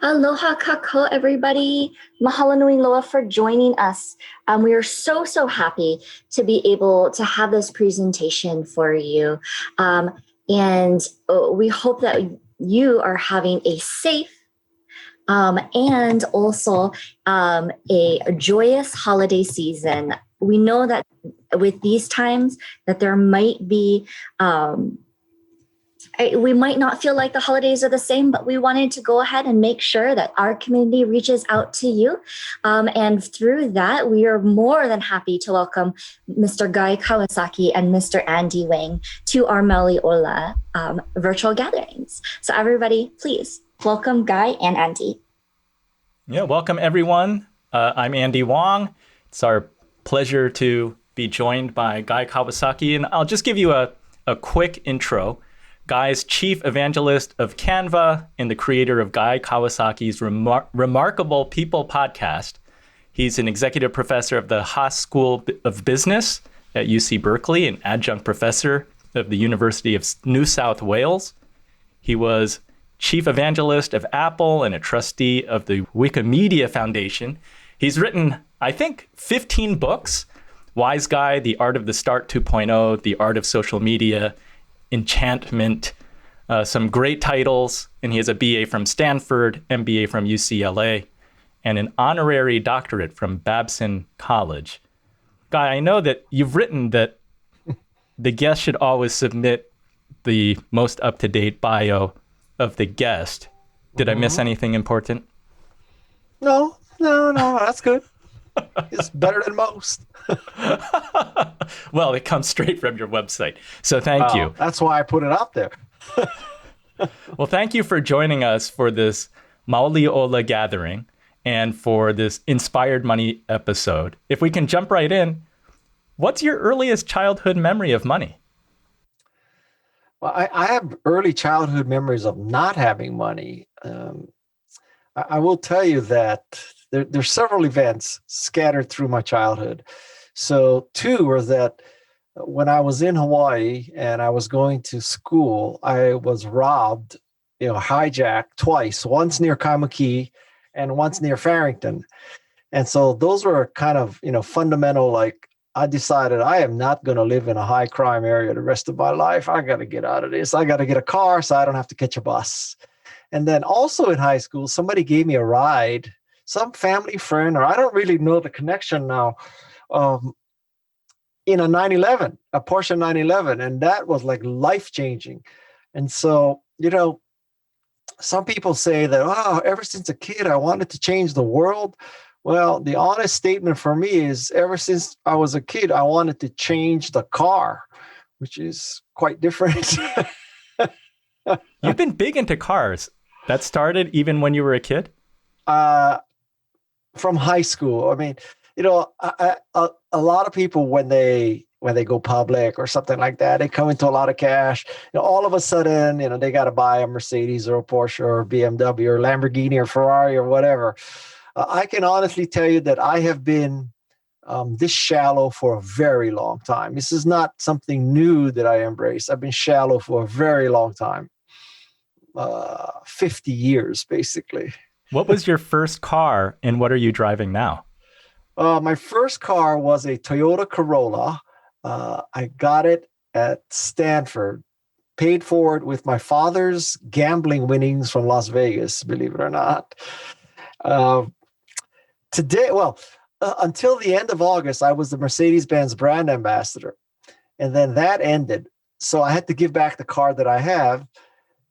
Aloha kako, everybody. Mahalo nui loa for joining us. We are so, so happy to be able to have this presentation for you. And we hope that you are having a safe and also a joyous holiday season. We know that with these times that there might be we might not feel like the holidays are the same, but we wanted to go ahead and make sure that our community reaches out to you. And through that, we are more than happy to welcome Mr. Guy Kawasaki and Mr. Andy Wang to our Mauli Ola virtual gatherings. So everybody, please welcome Guy and Andy. Yeah, welcome everyone. I'm Andy Wang. It's our pleasure to be joined by Guy Kawasaki, and I'll just give you a quick intro. Guy's chief evangelist of Canva and the creator of Guy Kawasakiʻs Remarkable People podcast. He's an executive professor of the Haas School of Business at UC Berkeley, an adjunct professor of the University of New South Wales. He was chief evangelist of Apple and a trustee of the Wikimedia Foundation. He's written, I think, 15 books: Wise Guy, The Art of the Start 2.0, The Art of Social Media, Enchantment, some great titles, and he has a BA from Stanford, MBA from UCLA, and an honorary doctorate from Babson College. Guy, I know that you've written that the guest should always submit the most up-to-date bio of the guest. Did I miss anything important? No, that's good. It's better than most. Well, it comes straight from your website. So thank you. That's why I put it out there. Well, thank you for joining us for this Mauli Ola gathering and for this Inspired Money episode. If we can jump right in, what's your earliest childhood memory of money? Well, I have early childhood memories of not having money. I will tell you that there's several events scattered through my childhood. So two were that when I was in Hawaii and I was going to school, I was robbed, hijacked twice, once near Kaimuki and once near Farrington. And so those were kind of, fundamental, like I decided I am not going to live in a high crime area the rest of my life. I got to get out of this. I got to get a car so I don't have to catch a bus. And then also in high school, somebody gave me a ride, some family friend, or I don't really know the connection now, in a 911, a Porsche 911. And that was like life-changing. And so, some people say that, ever since a kid, I wanted to change the world. Well, the honest statement for me is ever since I was a kid, I wanted to change the car, which is quite different. You've been big into cars. That started even when you were a kid? From high school. I mean, a lot of people when they go public or something like that, they come into a lot of cash. All of a sudden, they got to buy a Mercedes or a Porsche or a BMW or Lamborghini or Ferrari or whatever. I can honestly tell you that I have been this shallow for a very long time. This is not something new that I embrace. I've been shallow for a very long time. 50 years, basically. What was your first car and what are you driving now? My first car was a Toyota Corolla. I got it at Stanford, paid for it with my father's gambling winnings from Las Vegas, believe it or not. Until the end of August, I was the Mercedes-Benz brand ambassador. And then that ended. So I had to give back the car that I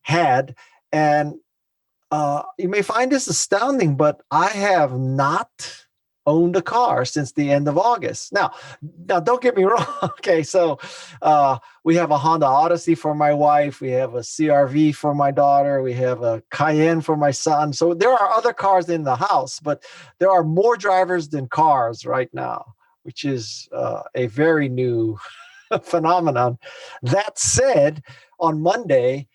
had. And you may find this astounding, but I have not owned a car since the end of August. Now don't get me wrong. Okay, so we have a Honda Odyssey for my wife. We have a CRV for my daughter. We have a Cayenne for my son. So there are other cars in the house, but there are more drivers than cars right now, which is a very new phenomenon. That said, on Monday,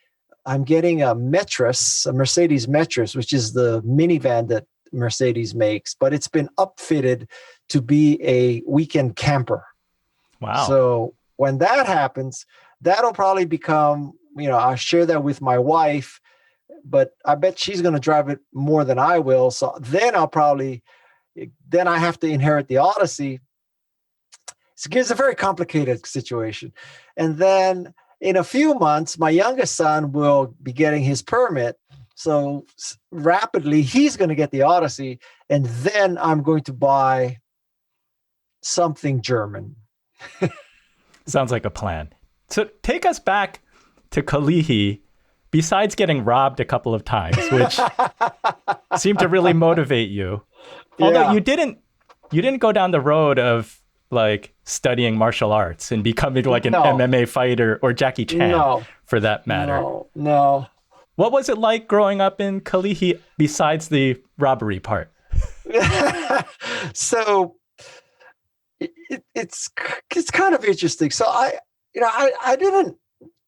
I'm getting a Metris, a Mercedes Metris, which is the minivan that Mercedes makes, but it's been upfitted to be a weekend camper. Wow. So when that happens, that'll probably become I share that with my wife, but I bet she's going to drive it more than I will. So then I have to inherit the Odyssey. It's a very complicated situation. And then in a few months, my youngest son will be getting his permit. So rapidly, he's going to get the Odyssey. And then I'm going to buy something German. Sounds like a plan. So take us back to Kalihi. Besides getting robbed a couple of times, which seemed to really motivate you. Although you didn't go down the road of like studying martial arts and becoming like an MMA fighter or Jackie Chan for that matter. No. What was it like growing up in Kalihi besides the robbery part? So it's kind of interesting. So I didn't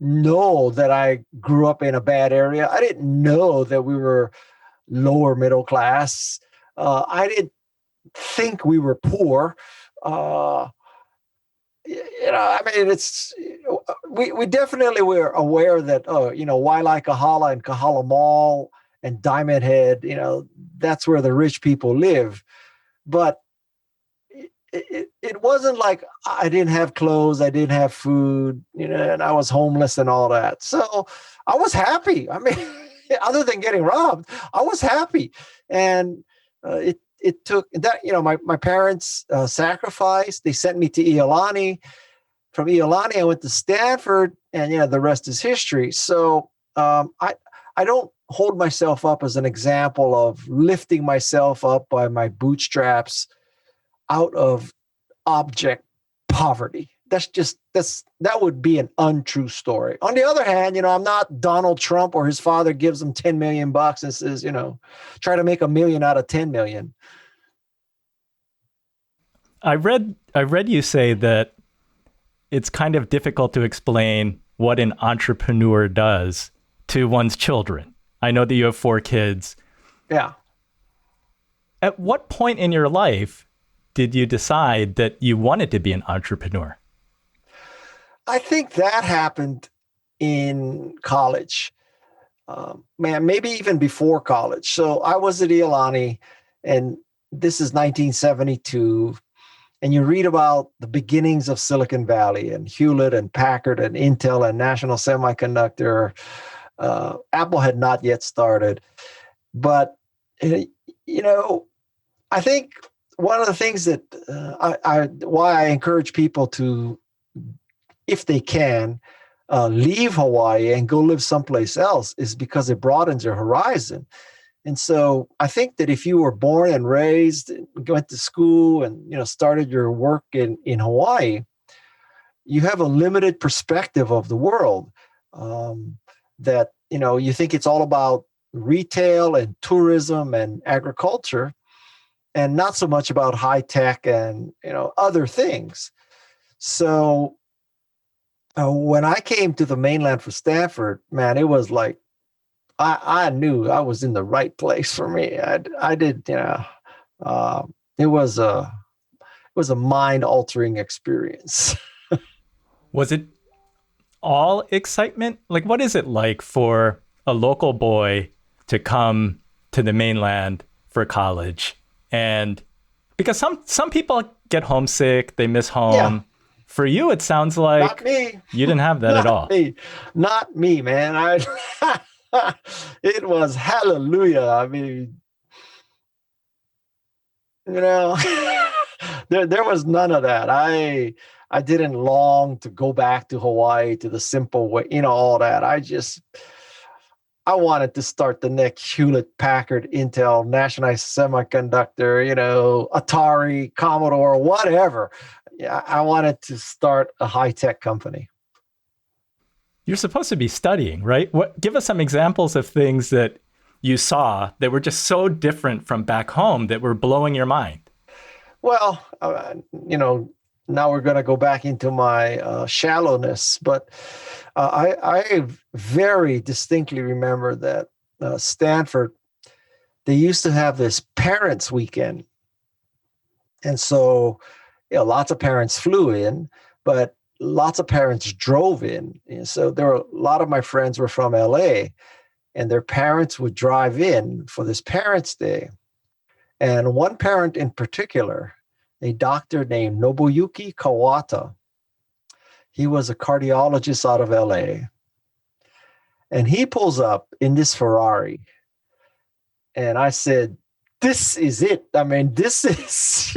know that I grew up in a bad area. I didn't know that we were lower middle class. I didn't think we were poor. We definitely were aware that, Wailai Kahala and Kahala Mall and Diamond Head, that's where the rich people live. But it wasn't like I didn't have clothes, I didn't have food, and I was homeless and all that. So I was happy. I mean, other than getting robbed, I was happy. And it took that, my parents sacrificed. They sent me to Iolani. From Iolani, I went to Stanford, and the rest is history. So I don't hold myself up as an example of lifting myself up by my bootstraps out of object poverty. That would be an untrue story. On the other hand, I'm not Donald Trump or his father gives him $10 million and says, try to make $1 million out of 10 million. I read you say that it's kind of difficult to explain what an entrepreneur does to one's children. I know that you have 4 kids. Yeah. At what point in your life did you decide that you wanted to be an entrepreneur? I think that happened in college. Maybe even before college. So I was at Iolani, and this is 1972. And you read about the beginnings of Silicon Valley and Hewlett and Packard and Intel and National Semiconductor. Apple had not yet started. But, I think one of the things that why I encourage people to, if they can, leave Hawaii and go live someplace else is because it broadens your horizon. And so I think that if you were born and raised, went to school and, started your work in Hawaii, you have a limited perspective of the world that, you think it's all about retail and tourism and agriculture and not so much about high tech and, other things. So when I came to the mainland for Stanford, man, it was like, I knew I was in the right place for me. I did, it was a mind-altering experience. Was it all excitement? Like, what is it like for a local boy to come to the mainland for college? And because some people get homesick, they miss home. Yeah. For you, it sounds like not me. You didn't have that at all. Not me, man. It was hallelujah. I mean, there was none of that. I didn't long to go back to Hawaii to the simple way, all that. I wanted to start the next Hewlett Packard, Intel, National Semiconductor, Atari, Commodore, whatever. Yeah, I wanted to start a high-tech company. You're supposed to be studying, right? Give us some examples of things that you saw that were just so different from back home that were blowing your mind. Well, now we're going to go back into my shallowness, but I very distinctly remember that Stanford, they used to have this parents' weekend. And so, lots of parents flew in, but lots of parents drove in. And so a lot of my friends were from LA, and their parents would drive in for this Parents' Day. And one parent in particular, a doctor named Nobuyuki Kawata, he was a cardiologist out of LA. And he pulls up in this Ferrari. And I said, this is it. I mean, this is,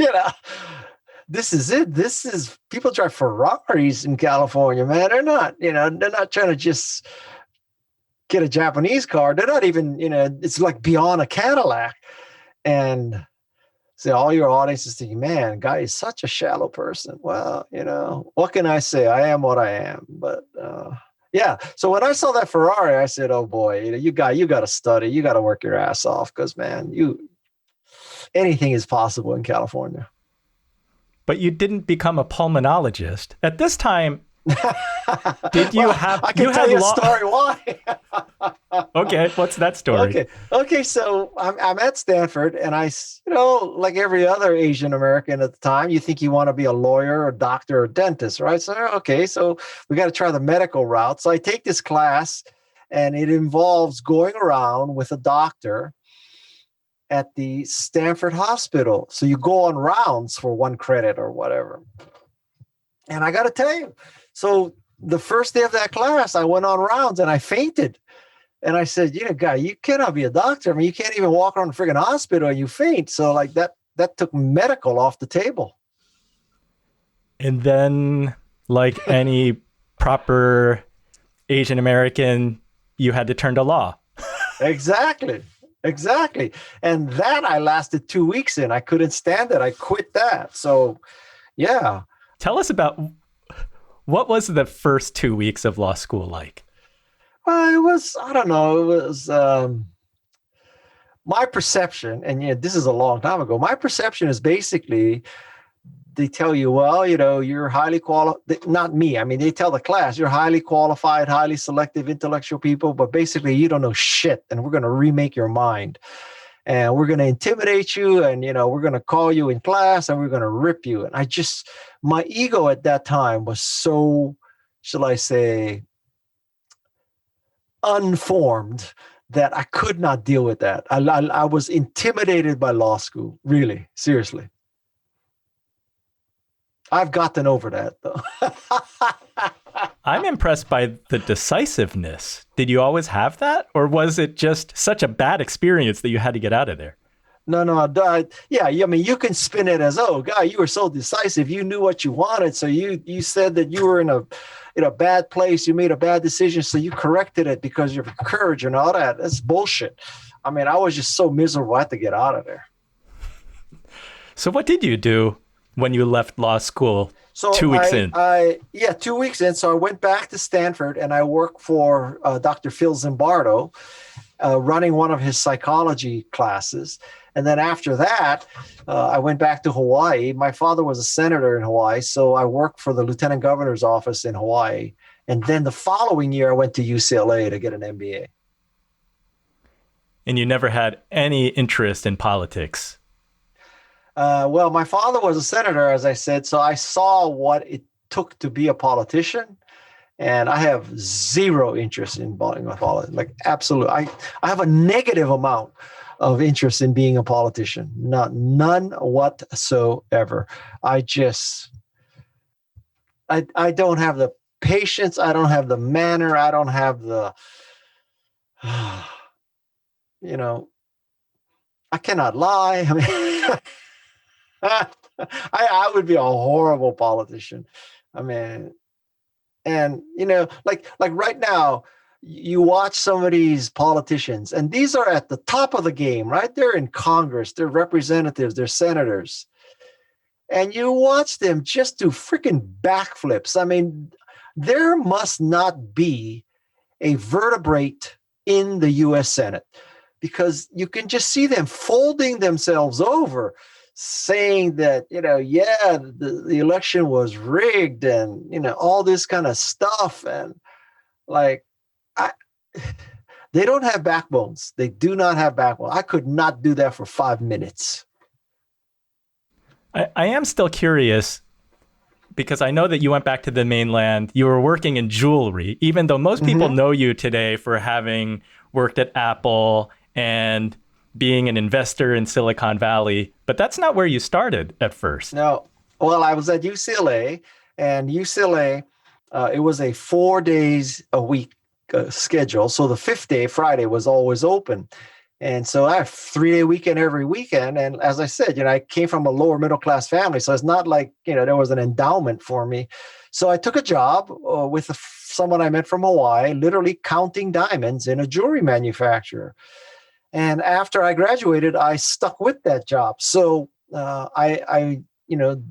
this is it. This is, people drive Ferraris in California, man. They're not, they're not trying to just get a Japanese car. They're not even, it's like beyond a Cadillac. And so all your audience is thinking, man, Guy is such a shallow person. Well, what can I say? I am what I am. But yeah. So when I saw that Ferrari, I said, oh boy, you got to study. You got to work your ass off because, man, anything is possible in California. But you didn't become a pulmonologist. At this time, did you have... I can tell you a story why. Okay, what's that story? Okay. So I'm at Stanford, and I, like every other Asian American at the time, you think you want to be a lawyer, a doctor, or dentist, right? So we got to try the medical route. So I take this class, and it involves going around with a doctor at the Stanford Hospital. So you go on rounds for 1 credit or whatever. And I got to tell you, so the first day of that class, I went on rounds and I fainted. And I said, Guy, you cannot be a doctor. I mean, you can't even walk around the friggin' hospital and you faint. So like that took medical off the table. And then, like any proper Asian American, you had to turn to law. Exactly. And that I lasted 2 weeks in. I couldn't stand it. I quit that. So, yeah. Tell us about, what was the first 2 weeks of law school like? Well, it was my perception, and this is a long time ago. My perception is basically, they tell you, well, you're highly qualified, not me. I mean, they tell the class, you're highly qualified, highly selective, intellectual people, but basically you don't know shit, and we're going to remake your mind. And we're going to intimidate you, and, we're going to call you in class, and we're going to rip you. And my ego at that time was so, shall I say, unformed that I could not deal with that. I was intimidated by law school, really, seriously. I've gotten over that, though. I'm impressed by the decisiveness. Did you always have that? Or was it just such a bad experience that you had to get out of there? No. Yeah, I mean, you can spin it as, oh, Guy, you were so decisive. You knew what you wanted. So you said that you were in a bad place. You made a bad decision. So you corrected it because of your courage and all that. That's bullshit. I mean, I was just so miserable. I had to get out of there. So what did you do when you left law school 2 weeks in? 2 weeks in. So I went back to Stanford and I worked for Dr. Phil Zimbardo, running one of his psychology classes. And then after that, I went back to Hawaii. My father was a senator in Hawaii, so I worked for the lieutenant governor's office in Hawaii. And then the following year, I went to UCLA to get an MBA. And you never had any interest in politics? Well, my father was a senator, as I said, so I saw what it took to be a politician. And I have zero interest in politics, like absolute. I have a negative amount of interest in being a politician, none whatsoever. I don't have the patience. I don't have the manner. I don't have the, I cannot lie. I mean, I would be a horrible politician. I mean, and like right now, you watch some of these politicians, and these are at the top of the game, right? They're in Congress, they're representatives, they're senators, and you watch them just do freaking backflips. I mean, there must not be a vertebrate in the U.S. Senate, because you can just see them folding themselves over, saying that, the election was rigged and, all this kind of stuff. And like, they don't have backbones. They do not have backbone. I could not do that for 5 minutes. I am still curious. because I know that you went back to the mainland. You were working in jewelry, even though most people know you today for having worked at Apple and being an investor in Silicon Valley. But that's not where you started at first. No. Well, I was at UCLA, and UCLA, it was a 4 days a week schedule. So the fifth day, Friday, was always open. And so I have 3-day weekend every weekend. And as I said, I came from a lower middle class family. So it's not like, there was an endowment for me. So I took a job with someone I met from Hawaii, literally counting diamonds in a jewelry manufacturer. And after I graduated, I stuck with that job. So I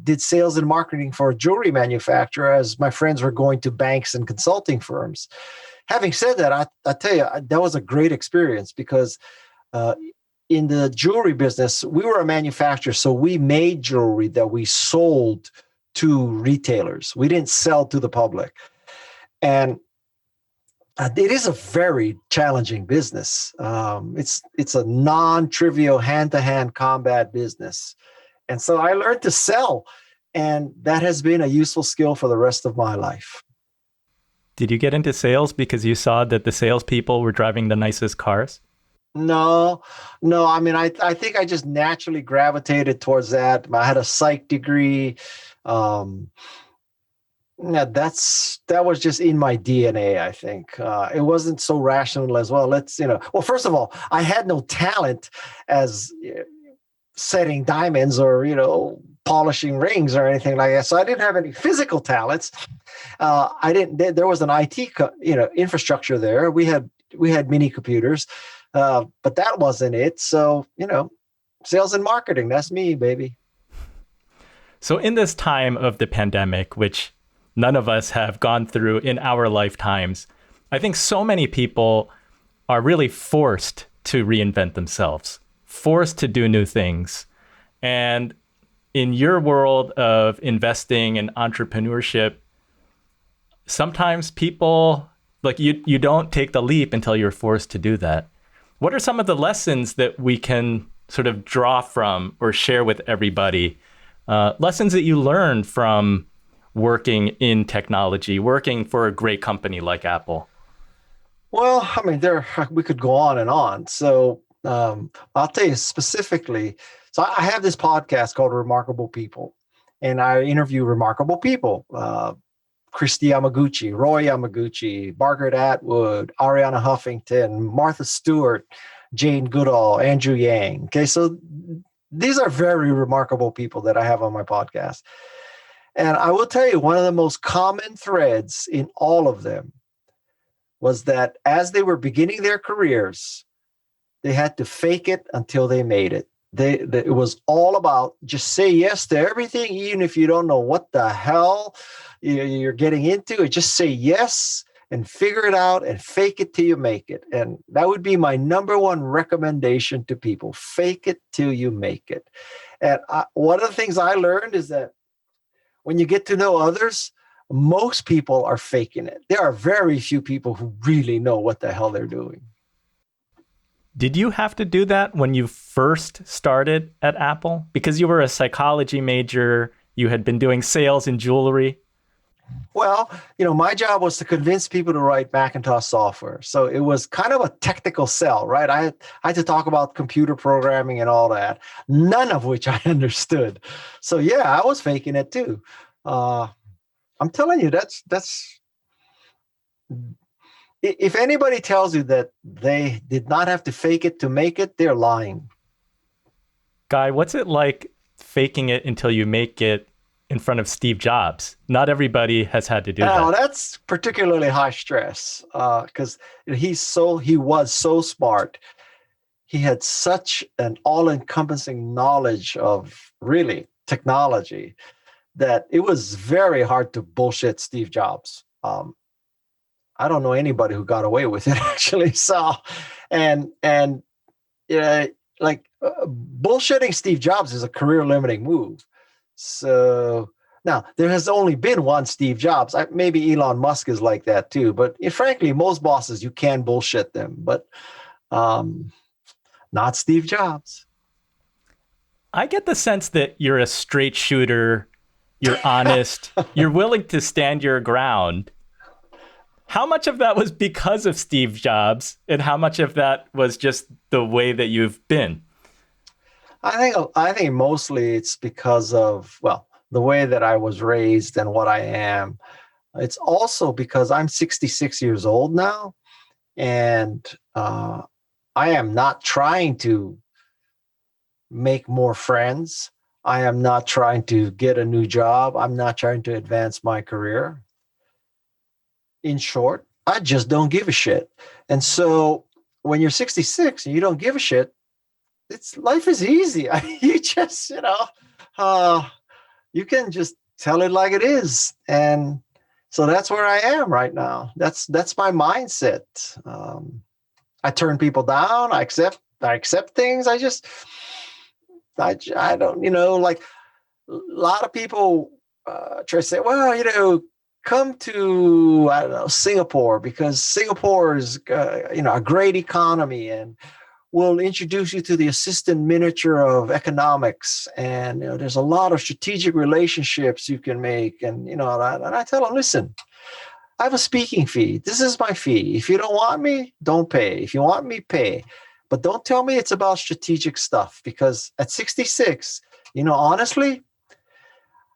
did sales and marketing for a jewelry manufacturer as my friends were going to banks and consulting firms. Having said that, I tell you, that was a great experience because in the jewelry business, we were a manufacturer. So we made jewelry that we sold to retailers. We didn't sell to the public. And it is a very challenging business. It's a non-trivial hand-to-hand combat business. And so I learned to sell, and that has been a useful skill for the rest of my life. Did you get into sales because you saw that the salespeople were driving the nicest cars? No. I mean, I think I just naturally gravitated towards that. I had a psych degree. Yeah, that was just in my DNA, I think. It wasn't so rational as well. Well, first of all, I had no talent as setting diamonds or, polishing rings or anything like that. So I didn't have any physical talents. There was an IT, infrastructure there. We had mini computers, but that wasn't it. So, sales and marketing, that's me, baby. So in this time of the pandemic, which none of us have gone through in our lifetimes, I think so many people are really forced to reinvent themselves, forced to do new things. And in your world of investing and entrepreneurship, sometimes people, like you don't take the leap until you're forced to do that. What are some of the lessons that we can sort of draw from or share with everybody? Lessons that you learned from working in technology, working for a great company like Apple? Well, I mean, we could go on and on. So I'll tell you specifically. So I have this podcast called Remarkable People, and I interview remarkable people. Christy Yamaguchi, Roy Yamaguchi, Margaret Atwood, Ariana Huffington, Martha Stewart, Jane Goodall, Andrew Yang. Okay, so these are very remarkable people that I have on my podcast. And I will tell you, one of the most common threads in all of them was that as they were beginning their careers, they had to fake it until they made it. It was all about just say yes to everything, even if you don't know what the hell you're getting into. Just say yes and figure it out and fake it till you make it. And that would be my number one recommendation to people. Fake it till you make it. And one of the things I learned is that when you get to know others, most people are faking it. There are very few people who really know what the hell they're doing. Did you have to do that when you first started at Apple? Because you were a psychology major, you had been doing sales in jewelry. Well, my job was to convince people to write Macintosh software. So it was kind of a technical sell, right? I had to talk about computer programming and all that, none of which I understood. So yeah, I was faking it too. I'm telling you, that's if anybody tells you that they did not have to fake it to make it, they're lying. Guy, what's it like faking it until you make it in front of Steve Jobs? Not everybody has had to do that. That's particularly high stress because he was so smart. He had such an all-encompassing knowledge of really technology that it was very hard to bullshit Steve Jobs. I don't know anybody who got away with it actually. So, bullshitting Steve Jobs is a career-limiting move. So now there has only been one Steve Jobs. Maybe Elon Musk is like that too. But frankly, most bosses, you can bullshit them, but not Steve Jobs. I get the sense that you're a straight shooter, you're honest, you're willing to stand your ground. How much of that was because of Steve Jobs, and how much of that was just the way that you've been? I think mostly it's because of, well, the way that I was raised and what I am. It's also because I'm 66 years old now, and I am not trying to make more friends. I am not trying to get a new job. I'm not trying to advance my career. In short, I just don't give a shit. And so when you're 66 and you don't give a shit, life is easy. You just, you can just tell it like it is. And so that's where I am right now. That's my mindset. I turn people down. I accept things. I don't, like a lot of people try to say, well, come to, I don't know, Singapore, because Singapore is, a great economy, and we'll introduce you to the assistant minister of economics. And, there's a lot of strategic relationships you can make. And, and I tell them, listen, I have a speaking fee. This is my fee. If you don't want me, don't pay. If you want me, pay. But don't tell me it's about strategic stuff, because at 66, honestly,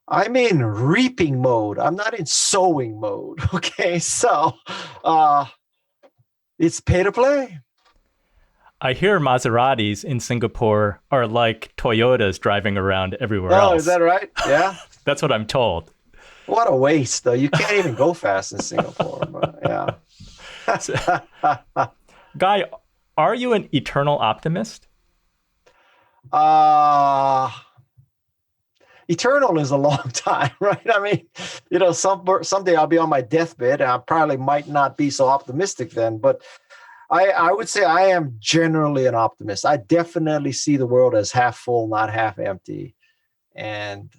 I'm in reaping mode. I'm not in sowing mode. Okay. So it's pay to play. I hear Maseratis in Singapore are like Toyotas driving around everywhere else. Oh, is that right? Yeah. That's what I'm told. What a waste, though. You can't even go fast in Singapore. But yeah. So, Guy, are you an eternal optimist? Eternal is a long time, right? I mean, someday I'll be on my deathbed, and I probably might not be so optimistic then, but I would say I am generally an optimist. I definitely see the world as half full, not half empty. And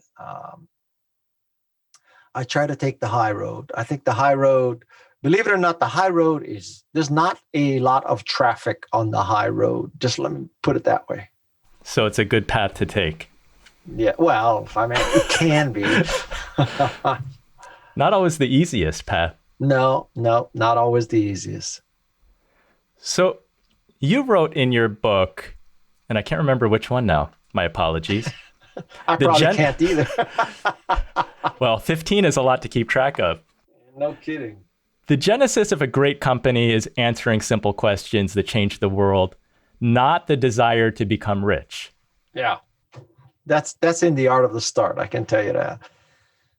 I try to take the high road. I think the high road, believe it or not, the high road there's not a lot of traffic on the high road. Just let me put it that way. So it's a good path to take. Yeah, well, I mean, it can be. Not always the easiest path. No, not always the easiest. So you wrote in your book, and I can't remember which one now. My apologies. I probably can't either. Well, 15 is a lot to keep track of. No kidding. The genesis of a great company is answering simple questions that change the world, not the desire to become rich. Yeah. That's in the art of the start. I can tell you that.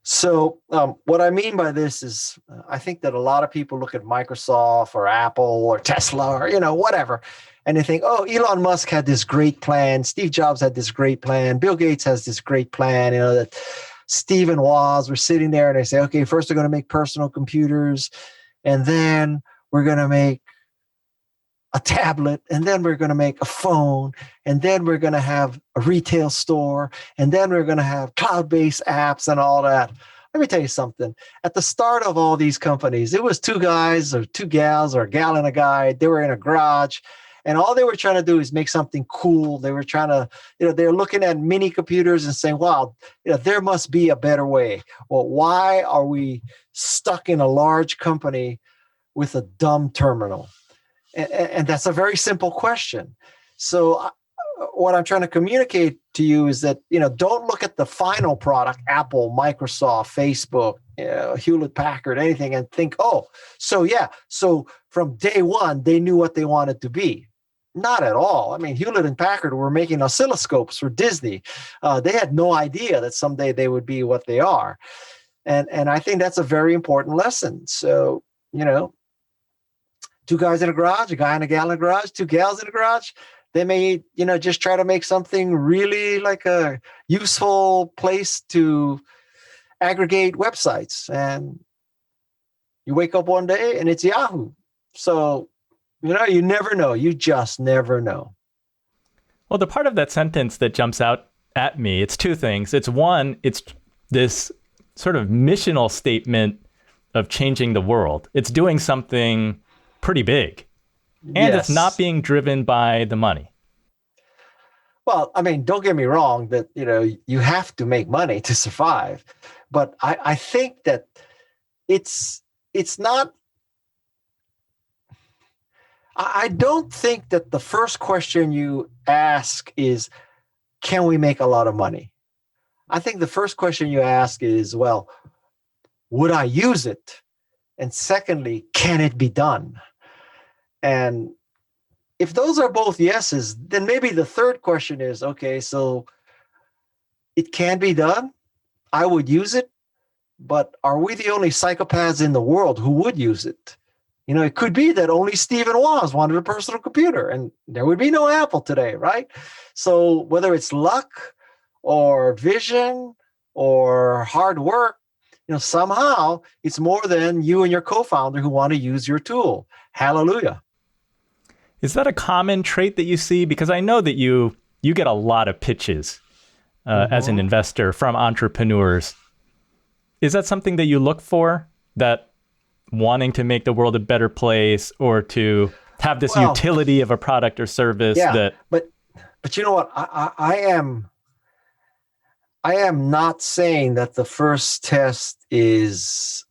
So what I mean by this is I think that a lot of people look at Microsoft or Apple or Tesla or, whatever, and they think, oh, Elon Musk had this great plan. Steve Jobs had this great plan. Bill Gates has this great plan, that Steve and Woz were sitting there and they say, okay, first we're going to make personal computers, and then we're going to make a tablet, and then we're going to make a phone, and then we're going to have a retail store, and then we're going to have cloud-based apps and all that. Let me tell you something. At the start of all these companies, it was two guys or two gals or a gal and a guy. They were in a garage, and all they were trying to do is make something cool. They were trying to, they're looking at mini computers and saying, wow, there must be a better way. Well, why are we stuck in a large company with a dumb terminal? And that's a very simple question. So what I'm trying to communicate to you is that, don't look at the final product, Apple, Microsoft, Facebook, Hewlett Packard, anything, and think, so from day one, they knew what they wanted to be. Not at all. I mean, Hewlett and Packard were making oscilloscopes for Disney. They had no idea that someday they would be what they are. And I think that's a very important lesson. So, two guys in a garage, a guy and a gal in a garage, two gals in a garage, they may, just try to make something really like a useful place to aggregate websites. And you wake up one day and it's Yahoo. So, you never know. You just never know. Well, the part of that sentence that jumps out at me, it's two things. It's one, it's this sort of missional statement of changing the world. It's doing something pretty big. And Yes. It's not being driven by the money. Well, I mean, don't get me wrong that, you have to make money to survive. But I think that it's not. I don't think that the first question you ask is, can we make a lot of money? I think the first question you ask is, well, would I use it? And secondly, can it be done? And if those are both yeses, then maybe the third question is, okay, so it can be done. I would use it, but are we the only psychopaths in the world who would use it? It could be that only Stephen Woz wanted a personal computer and there would be no Apple today, right? So whether it's luck or vision or hard work, somehow it's more than you and your co-founder who want to use your tool. Hallelujah. Is that a common trait that you see? Because I know that you get a lot of pitches as an investor from entrepreneurs. Is that something that you look for, that wanting to make the world a better place or to have this utility of a product or service? Yeah, but you know what? I am not saying that the first test is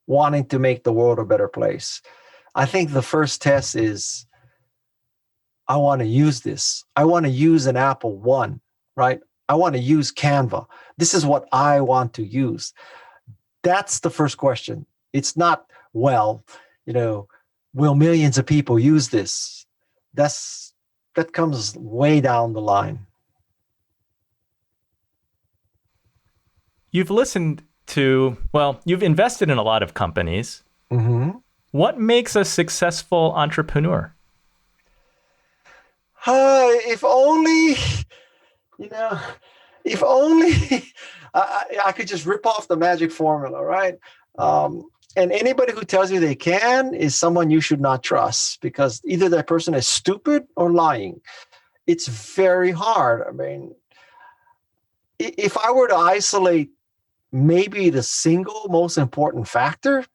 wanting to make the world a better place. I think the first test is, I want to use this. I want to use an Apple One, right? I want to use Canva. This is what I want to use. That's the first question. It's not, will millions of people use this? That comes way down the line. You've listened to, you've invested in a lot of companies. Mm-hmm. What makes a successful entrepreneur? If only, I could just rip off the magic formula, right? And anybody who tells you they can is someone you should not trust, because either that person is stupid or lying. It's very hard. I mean, if I were to isolate maybe the single most important factor,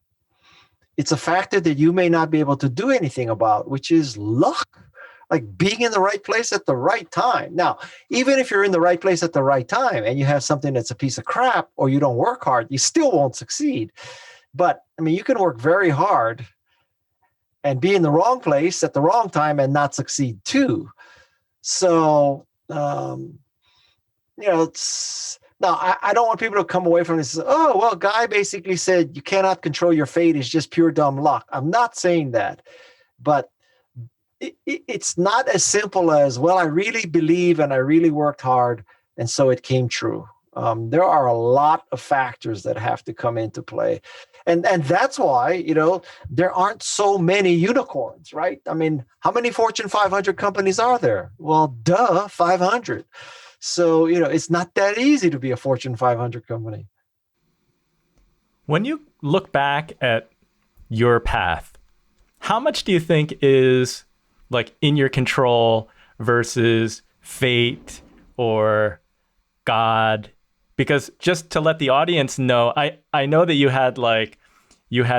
it's a factor that you may not be able to do anything about, which is luck. Like being in the right place at the right time. Now, even if you're in the right place at the right time and you have something that's a piece of crap or you don't work hard, you still won't succeed. But I mean, you can work very hard and be in the wrong place at the wrong time and not succeed too. So, it's, now I don't want people to come away from this. Oh, well, Guy basically said you cannot control your fate. It's just pure dumb luck. I'm not saying that, but it's not as simple as, well, I really believe and I really worked hard, and so it came true. There are a lot of factors that have to come into play. And that's why, there aren't so many unicorns, right? I mean, how many Fortune 500 companies are there? Well, 500. So, it's not that easy to be a Fortune 500 company. When you look back at your path, how much do you think is like in your control versus fate or God? Because just to let the audience know, I know that you had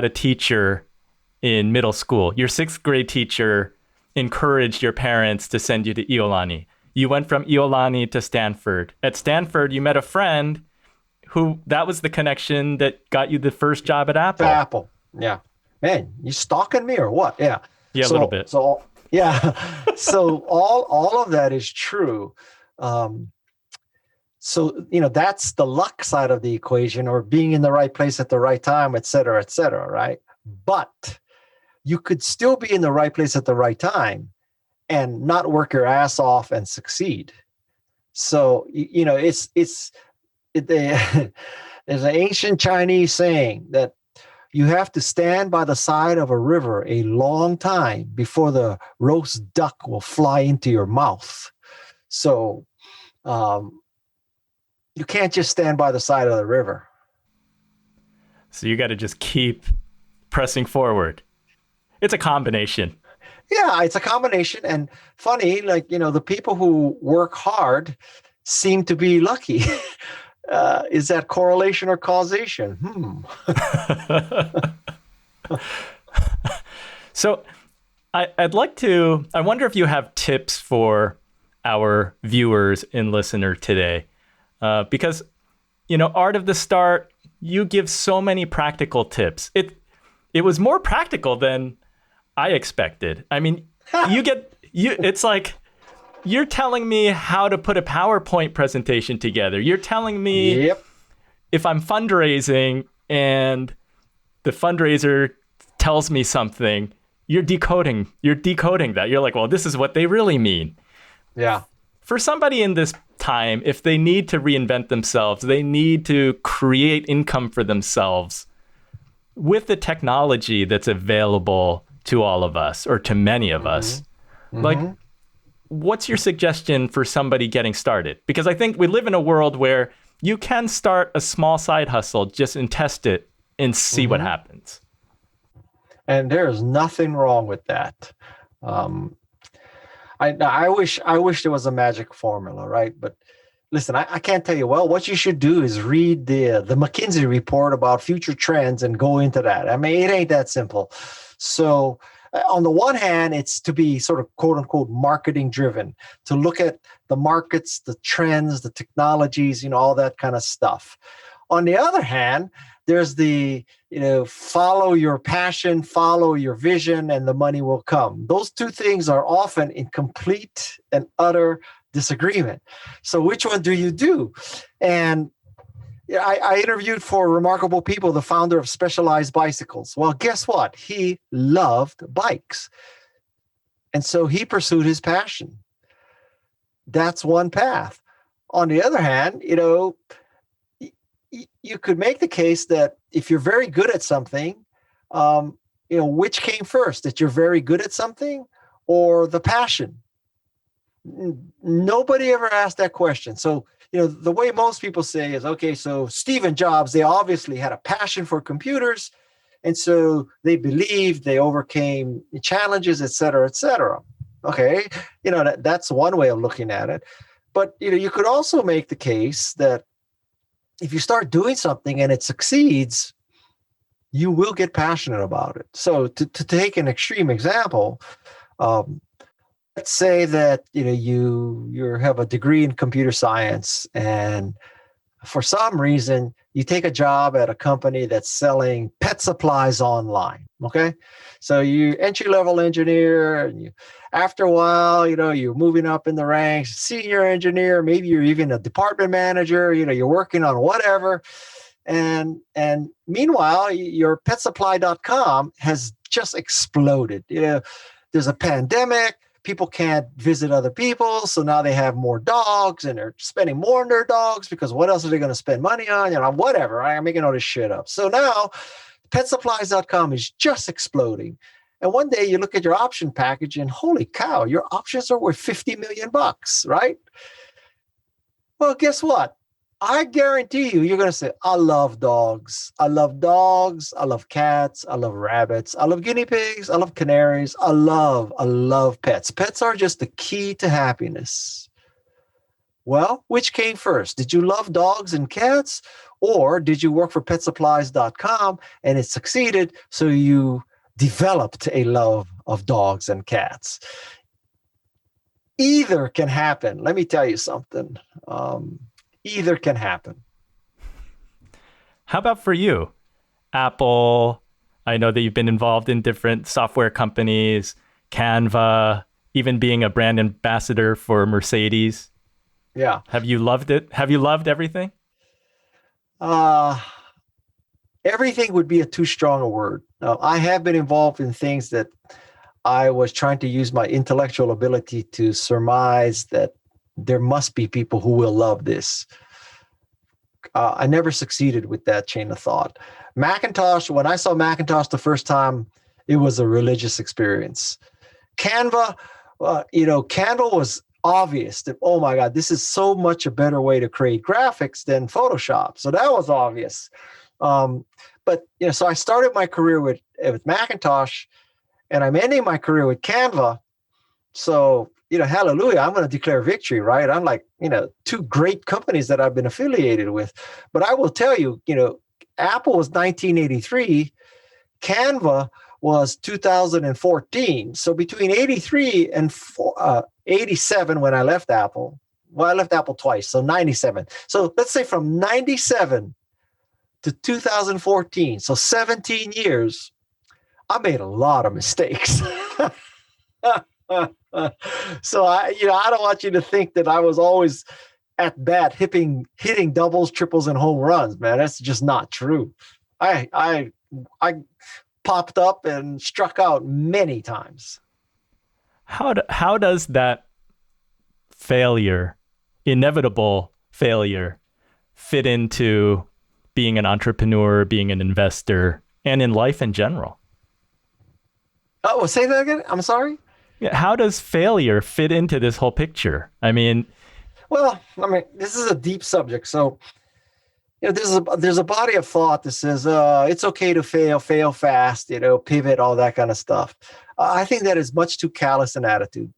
a teacher in middle school. Your 6th grade teacher encouraged your parents to send you to Iolani. You went from Iolani to Stanford. At Stanford, you met a friend who, that was the connection that got you the first job at Apple. Apple, yeah. Man, you stalking me or what? Yeah. Yeah, a little bit. So yeah. So all of that is true. So, that's the luck side of the equation, or being in the right place at the right time, et cetera, right? But you could still be in the right place at the right time and not work your ass off and succeed. So, there's an ancient Chinese saying that you have to stand by the side of a river a long time before the roast duck will fly into your mouth. So you can't just stand by the side of the river. So you got to just keep pressing forward. It's a combination. Yeah, it's a combination. And funny, the people who work hard seem to be lucky. Is that correlation or causation? So I wonder if you have tips for our viewers and listener today, because Art of the Start, you give so many practical tips. It was more practical than I expected. I mean, it's like you're telling me how to put a PowerPoint presentation together. You're telling me if I'm fundraising and the fundraiser tells me something, you're decoding that. You're like, well, this is what they really mean. Yeah. For somebody in this time, if they need to reinvent themselves, they need to create income for themselves with the technology that's available to all of us, or to many of us. Like, what's your suggestion for somebody getting started? Because I think we live in a world where you can start a small side hustle just and test it and see what happens. And there's nothing wrong with that. I wish there was a magic formula, right? But listen, I can't tell you. Well, what you should do is read the McKinsey report about future trends and go into that. I mean, it ain't that simple. So on the one hand, it's to be sort of quote unquote marketing driven, to look at the markets, the trends, the technologies, all that kind of stuff. On the other hand, there's the, follow your passion, follow your vision, and the money will come. Those two things are often in complete and utter disagreement. So which one do you do? And I interviewed for Remarkable People, the founder of Specialized Bicycles. Well, guess what? He loved bikes. And so he pursued his passion. That's one path. On the other hand, you could make the case that if you're very good at something, which came first, that you're very good at something or the passion? Nobody ever asked that question. So, the way most people say is, okay, so Steve and Jobs, they obviously had a passion for computers. And so they believed they overcame challenges, et cetera, et cetera. Okay. That's one way of looking at it. But, you could also make the case that if you start doing something and it succeeds, you will get passionate about it. So to take an extreme example, let's say that you have a degree in computer science, and for some reason you take a job at a company that's selling pet supplies online. Okay, so you entry-level engineer, and after a while, you're moving up in the ranks, senior engineer, maybe you're even a department manager. You're working on whatever, and meanwhile, your petsupply.com has just exploded. There's a pandemic. People can't visit other people, so now they have more dogs, and they're spending more on their dogs because what else are they going to spend money on? Whatever. I'm making all this shit up. So now petsupplies.com is just exploding. And one day you look at your option package and holy cow, your options are worth $50 million, right? Well, guess what? I guarantee you're going to say, I love dogs. I love dogs. I love cats. I love rabbits. I love guinea pigs. I love canaries. I love pets. Pets are just the key to happiness. Well, which came first? Did you love dogs and cats? Or did you work for petsupplies.com and it succeeded, so you developed a love of dogs and cats? Either can happen. Let me tell you something. Either can happen. How about for you? Apple, I know that you've been involved in different software companies, Canva, even being a brand ambassador for Mercedes. Yeah. Have you loved it? Have you loved everything? Everything would be a too strong a word. I have been involved in things that I was trying to use my intellectual ability to surmise that there must be people who will love this. I never succeeded with that chain of thought. Macintosh, when I saw Macintosh the first time, it was a religious experience. Canva, Canva was obvious that, oh my God, this is so much a better way to create graphics than Photoshop. So that was obvious. But so I started my career with Macintosh, and I'm ending my career with Canva. So, hallelujah, I'm going to declare victory, right? I'm like, two great companies that I've been affiliated with. But I will tell you, Apple was 1983. Canva was 2014. So between 83 and 87, when I left Apple, Well, I left Apple twice, so 97. So let's say from 97 to 2014, so 17 years, I made a lot of mistakes. So I don't want you to think that I was always at bat hitting doubles, triples, and home runs, man. That's just not true. I popped up and struck out many times. How does that failure, inevitable failure, fit into being an entrepreneur, being an investor, and in life in general? Oh, say that again? I'm sorry? Yeah, how does failure fit into this whole picture? Well, this is a deep subject. So, there's a body of thought that says it's okay to fail fast, pivot, all that kind of stuff. I think that is much too callous an attitude.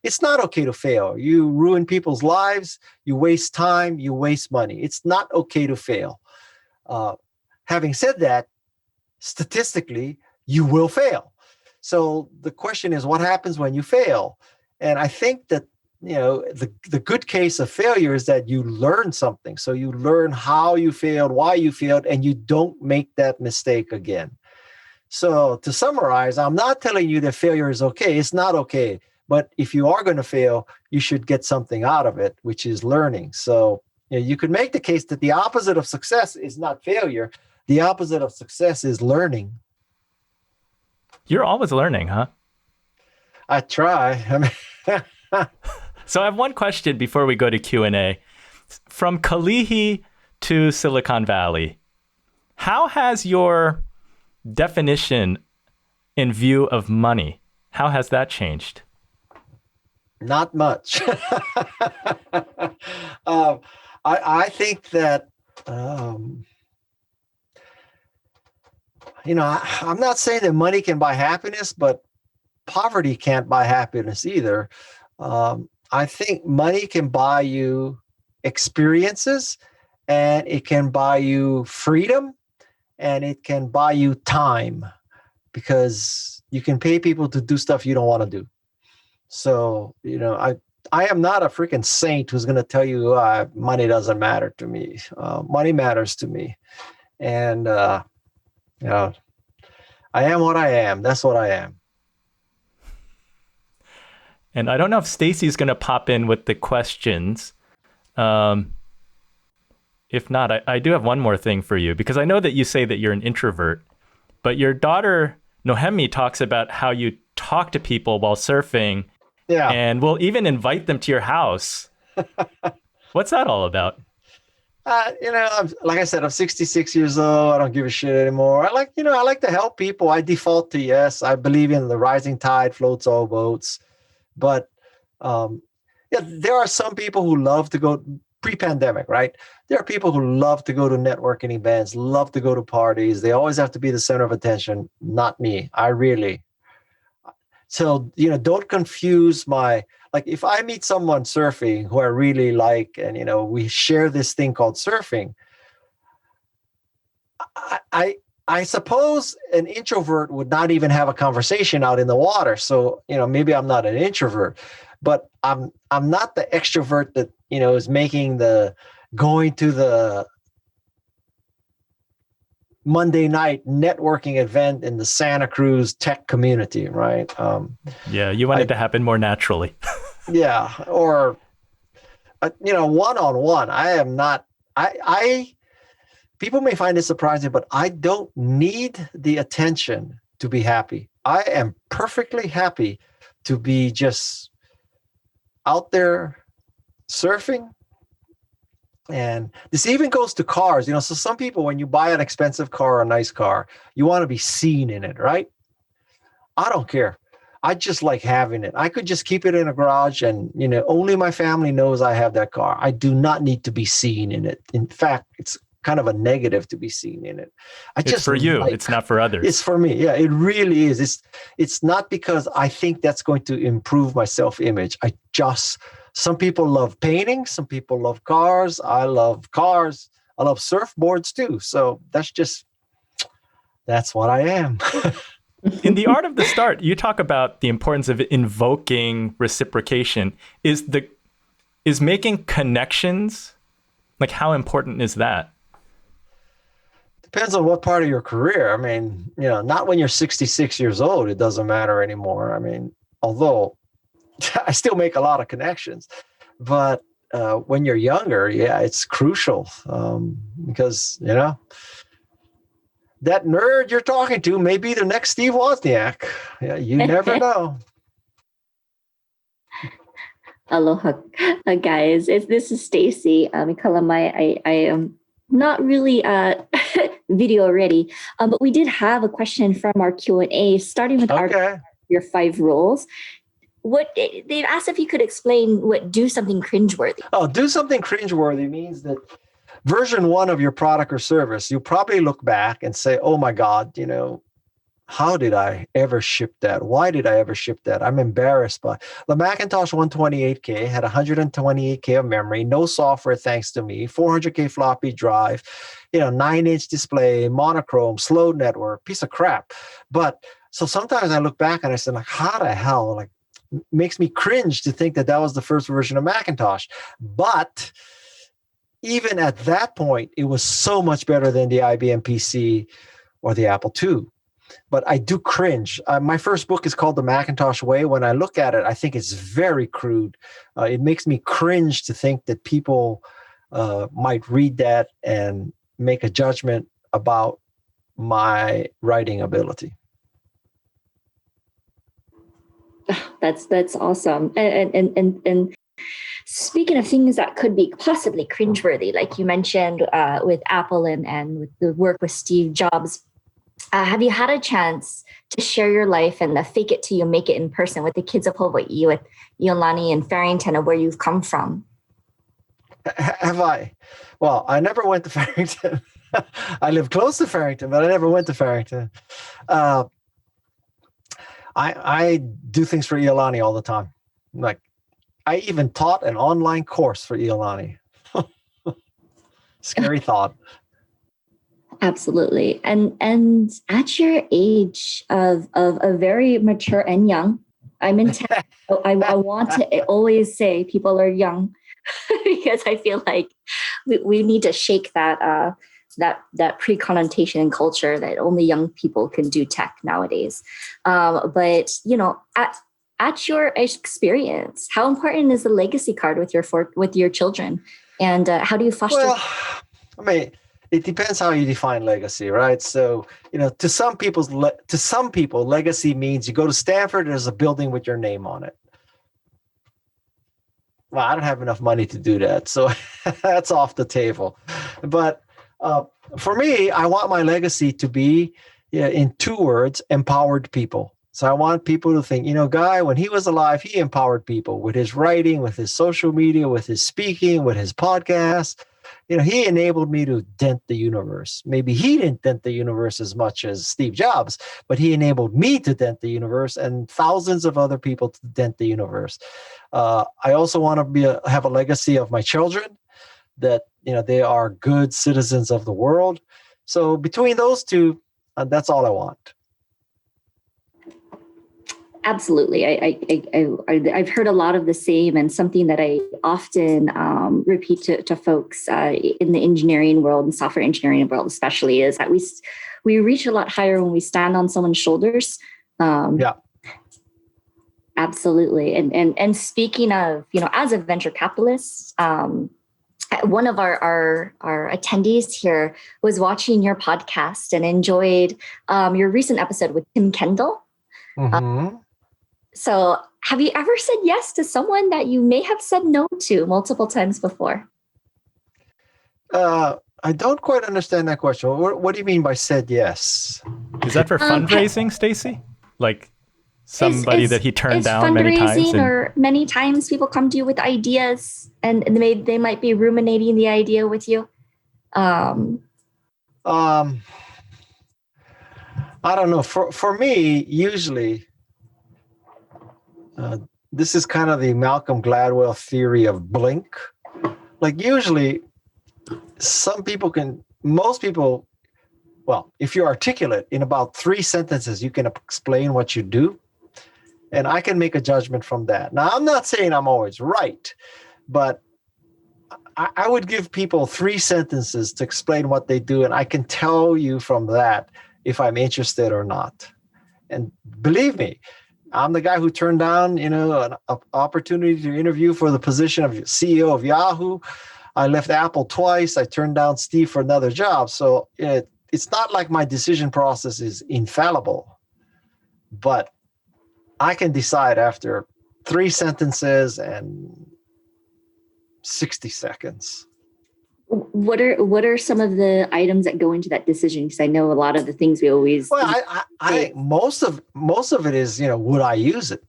It's not okay to fail. You ruin people's lives. You waste time. You waste money. It's not okay to fail. Having said that, statistically, you will fail. So the question is, what happens when you fail? And I think that, the good case of failure is that you learn something. So you learn how you failed, why you failed, and you don't make that mistake again. So to summarize, I'm not telling you that failure is okay. It's not okay. But if you are going to fail, you should get something out of it, which is learning. So you could make the case that the opposite of success is not failure. The opposite of success is learning. You're always learning, huh? I try. So I have one question before we go to Q&A. From Kalihi to Silicon Valley, how has your definition in view of money, how has that changed? Not much. I think that, I'm not saying that money can buy happiness, but poverty can't buy happiness either. I think money can buy you experiences, and it can buy you freedom, and it can buy you time, because you can pay people to do stuff you don't want to do. So, I am not a freaking saint who's going to tell you money doesn't matter to me. Money matters to me. And, I am what I am. That's what I am. And I don't know if Stacy's going to pop in with the questions. If not, I do have one more thing for you, because I know that you say that you're an introvert, but your daughter, Nohemi, talks about how you talk to people while surfing. Yeah. And will even invite them to your house. What's that all about? Like I said, I'm 66 years old. I don't give a shit anymore. I like to help people. I default to yes. I believe in the rising tide floats all boats. But there are some people who love to go pre-pandemic, right? There are people who love to go to networking events, love to go to parties. They always have to be the center of attention. Not me. So, don't confuse if I meet someone surfing who I really like, and, we share this thing called surfing, I suppose an introvert would not even have a conversation out in the water. So, maybe I'm not an introvert, but I'm not the extrovert that, is making the going to the Monday night networking event in the Santa Cruz tech community, right? Yeah, you want it to happen more naturally. Yeah, or one-on-one. I am not. People may find it surprising, but I don't need the attention to be happy. I am perfectly happy to be just out there surfing. And this even goes to cars, so some people, when you buy an expensive car or a nice car, you want to be seen in it, right? I don't care. I just like having it. I could just keep it in a garage and, only my family knows I have that car. I do not need to be seen in it. In fact, it's kind of a negative to be seen in it. It's for you. It's not for others. It's for me. Yeah, it really is. It's not because I think that's going to improve my self-image. Some people love painting. Some people love cars. I love cars. I love surfboards too. So that's what I am. In The Art of the Start, you talk about the importance of invoking reciprocation. Is the is making connections, like how important is that? Depends on what part of your career. I mean, not when you're 66 years old, it doesn't matter anymore. I mean, although I still make a lot of connections, but when you're younger, yeah, it's crucial because, that nerd you're talking to may be the next Steve Wozniak. Yeah, you never know. Aloha, guys. This is Stacy. Kalamai. I am not really video ready, but we did have a question from our Q&A, starting with your 5 rules. What they've asked if you could explain what do something cringeworthy. Oh, do something cringeworthy means that version 1 of your product or service, you'll probably look back and say, oh my God, how did I ever ship that? Why did I ever ship that? I'm embarrassed by the Macintosh 128K had 128K of memory, no software thanks to me, 400K floppy drive, 9-inch display, monochrome, slow network, piece of crap. But so sometimes I look back and I said, like, how the hell, like, makes me cringe to think that was the first version of Macintosh. But even at that point, it was so much better than the IBM PC or the Apple II. But I do cringe. My first book is called The Macintosh Way. When I look at it, I think it's very crude. It makes me cringe to think that people might read that and make a judgment about my writing ability. That's awesome. And speaking of things that could be possibly cringeworthy, like you mentioned with Apple and with the work with Steve Jobs, have you had a chance to share your life and the fake it till you make it in person with the kids of Hawaii, with Iolani and Farrington, of where you've come from? Have I? Well, I never went to Farrington. I live close to Farrington, but I never went to Farrington. I do things for Iolani all the time. Like, I even taught an online course for Iolani. Scary thought. Absolutely. And at your age of a very mature and young, I'm in town. I want to always say people are young because I feel like we need to shake that pre-connotation in culture that only young people can do tech nowadays. But at your experience, how important is the legacy card with your children, and how do you foster? Well, I mean, it depends how you define legacy, right? So, to some people, legacy means you go to Stanford, there's a building with your name on it. Well, I don't have enough money to do that, so that's off the table. But for me, I want my legacy to be, in 2 words, empowered people. So I want people to think, Guy, when he was alive, he empowered people with his writing, with his social media, with his speaking, with his podcast. He enabled me to dent the universe. Maybe he didn't dent the universe as much as Steve Jobs, but he enabled me to dent the universe and thousands of other people to dent the universe. I also want to have a legacy of my children, that they are good citizens of the world. So between those 2, that's all I want. Absolutely. I've heard a lot of the same, and something that I often repeat to folks in the engineering world and software engineering world especially, is that we reach a lot higher when we stand on someone's shoulders. Yeah. Absolutely. And speaking of, as a venture capitalist, one of our attendees here was watching your podcast and enjoyed your recent episode with Tim Kendall. Mm-hmm. So have you ever said yes to someone that you may have said no to multiple times before? I don't quite understand that question. What do you mean by said yes? Is that for fundraising, Stacy? Like somebody that he turned down many times? Or many times people come to you with ideas and they might be ruminating the idea with you. I don't know. For me, usually, this is kind of the Malcolm Gladwell theory of blink. Like usually, most people, well, if you're articulate, in about 3 sentences, you can explain what you do. And I can make a judgment from that. Now, I'm not saying I'm always right, but I would give people 3 sentences to explain what they do, and I can tell you from that if I'm interested or not. And believe me, I'm the guy who turned down, an opportunity to interview for the position of CEO of Yahoo. I left Apple twice. I turned down Steve for another job. So it's not like my decision process is infallible, but I can decide after 3 sentences and 60 seconds. What are some of the items that go into that decision? Because I know a lot of the things we always. Well, I most of it is, would I use it?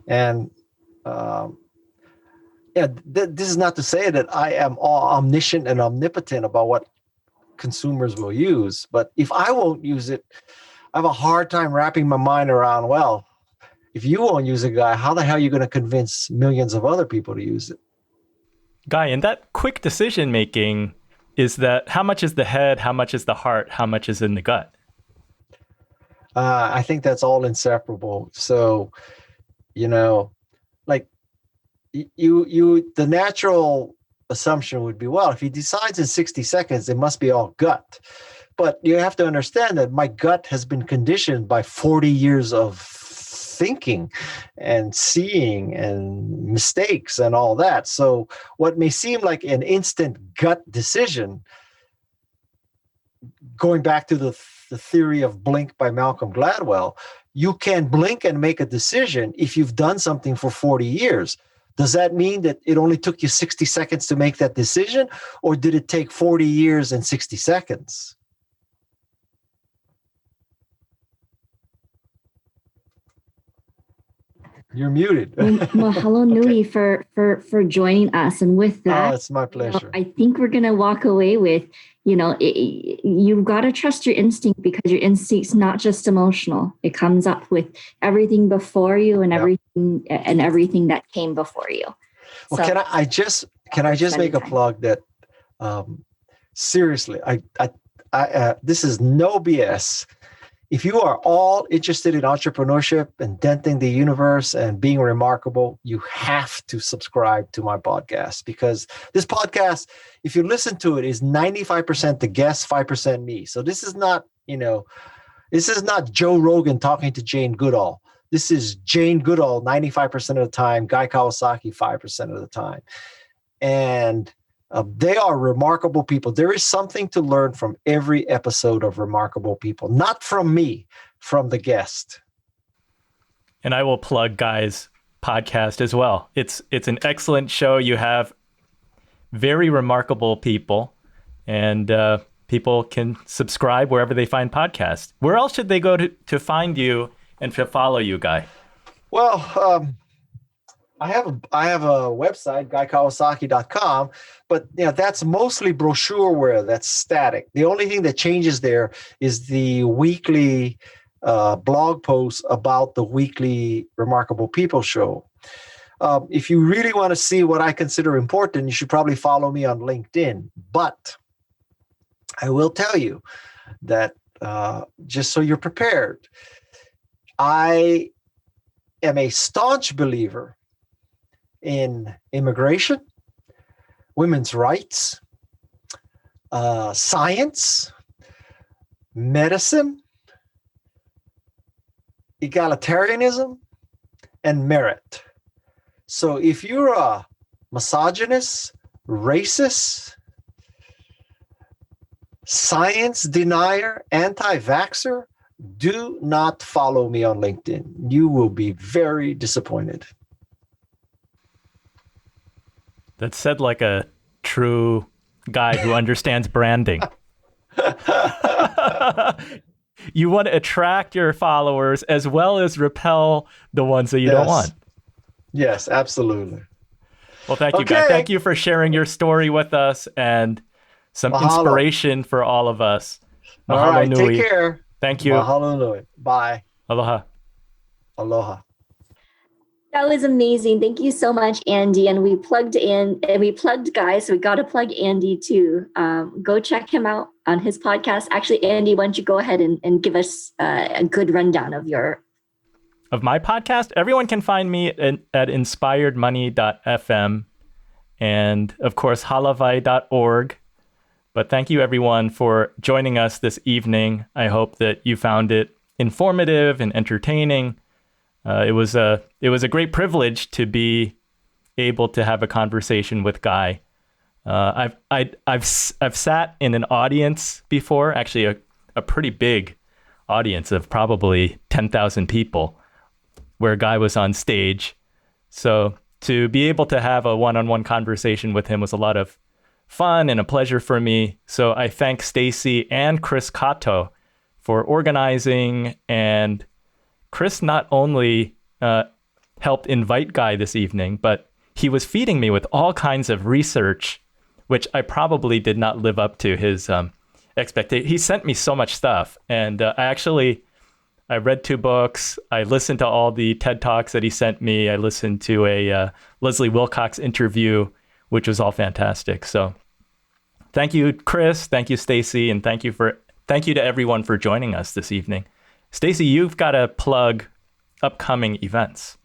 And this is not to say that I am all omniscient and omnipotent about what consumers will use, but if I won't use it, I have a hard time wrapping my mind around, well, if you won't use a Guy, how the hell are you going to convince millions of other people to use it? Guy, in that quick decision making, is that how much is the head, how much is the heart, how much is in the gut? I think that's all inseparable. So, like the natural assumption would be, well, if he decides in 60 seconds, it must be all gut. But you have to understand that my gut has been conditioned by 40 years of thinking and seeing and mistakes and all that. So what may seem like an instant gut decision, going back to the theory of blink by Malcolm Gladwell, you can blink and make a decision if you've done something for 40 years. Does that mean that it only took you 60 seconds to make that decision, or did it take 40 years and 60 seconds? You're muted. Mahalo nui for joining us. And with that, it's my pleasure. I think we're going to walk away with, you've got to trust your instinct, because your instinct's not just emotional. It comes up with everything before you and everything that came before you. Well, so, can I just make a plug that seriously, I this is no BS. If you are all interested in entrepreneurship and denting the universe and being remarkable, you have to subscribe to my podcast, because this podcast, if you listen to it, is 95% the guest, 5% me. So this is not, Joe Rogan talking to Jane Goodall. This is Jane Goodall 95% of the time, Guy Kawasaki 5% of the time. And they are remarkable people. There is something to learn from every episode of Remarkable People, not from me, from the guest. And I will plug Guy's podcast as well. It's an excellent show. You have very remarkable people, and people can subscribe wherever they find podcasts. Where else should they go to find you and to follow you, Guy? Well, I have a website, guykawasaki.com, but that's mostly brochureware. That's static. The only thing that changes there is the weekly blog posts about the weekly Remarkable People show. If you really want to see what I consider important, you should probably follow me on LinkedIn. But I will tell you that just so you're prepared, I am a staunch believer in immigration, women's rights, science, medicine, egalitarianism, and merit. So if you're a misogynist, racist, science denier, anti-vaxxer, do not follow me on LinkedIn. You will be very disappointed. That's said like a true guy who understands branding. You want to attract your followers as well as repel the ones that you don't want. Yes, absolutely. Well, thank you, Guy. Thank you for sharing your story with us and some inspiration for all of us. Mahalo. All right, nui. Take care. Thank you. Mahalo nui. Bye. Aloha. Aloha. That was amazing. Thank you so much, Andy. And we plugged Guy, so we got to plug Andy too. Go check him out on his podcast. Actually, Andy, why don't you go ahead and give us a good rundown of your of my podcast, everyone can find me at inspiredmoney.fm and, of course, Hālāwai.org. But thank you, everyone, for joining us this evening. I hope that you found it informative and entertaining. It was a great privilege to be able to have a conversation with Guy. I've sat in an audience before, actually a pretty big audience of probably 10,000 people, where Guy was on stage. So to be able to have a one-on-one conversation with him was a lot of fun and a pleasure for me. So I thank Stacy and Chris Kato for organizing, and Chris not only helped invite Guy this evening, but he was feeding me with all kinds of research, which I probably did not live up to his expectation. He sent me so much stuff, and I read 2 books. I listened to all the TED Talks that he sent me. I listened to a Leslie Wilcox interview, which was all fantastic. So thank you, Chris. Thank you, Stacy. And thank you to everyone for joining us this evening. Stacy, you've got to plug upcoming events.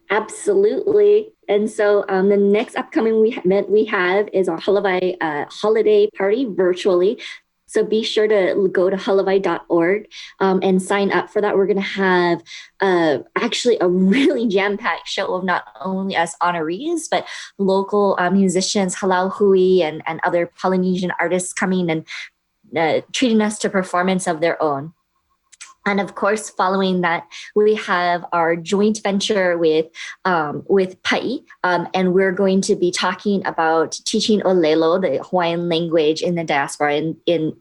Absolutely. And so the next upcoming event we have is our Hālāwai holiday party virtually. So be sure to go to hālāwai.org and sign up for that. We're going to have actually a really jam-packed show of not only us honorees, but local musicians, Hālāwai and other Polynesian artists coming and treating us to performance of their own. And of course, following that, we have our joint venture with Pai, and we're going to be talking about teaching Olelo, the Hawaiian language, in the diaspora in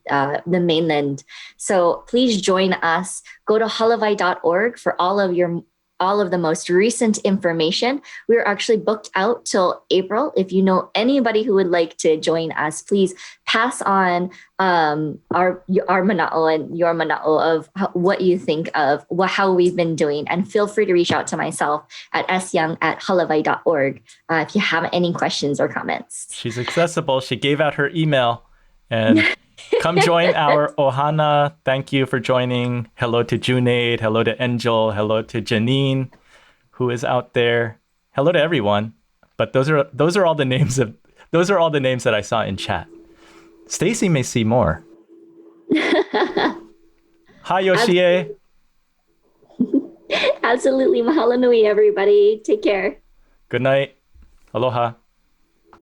the mainland. So please join us. Go to hālāwai.org for all of the most recent information. We're actually booked out till April. If you know anybody who would like to join us, please pass on our mana'o and your mana'o of what you think of how we've been doing. And feel free to reach out to myself at syoung@hālāwai.org if you have any questions or comments. She's accessible. She gave out her email. And come join our ohana. Thank you for joining. Hello to Junaid. Hello to Angel. Hello to Janine, who is out there. Hello to everyone. But those are all the names that I saw in chat. Stacy may see more. Hi, Yoshie. Absolutely. Mahalo nui, everybody. Take care. Good night. Aloha.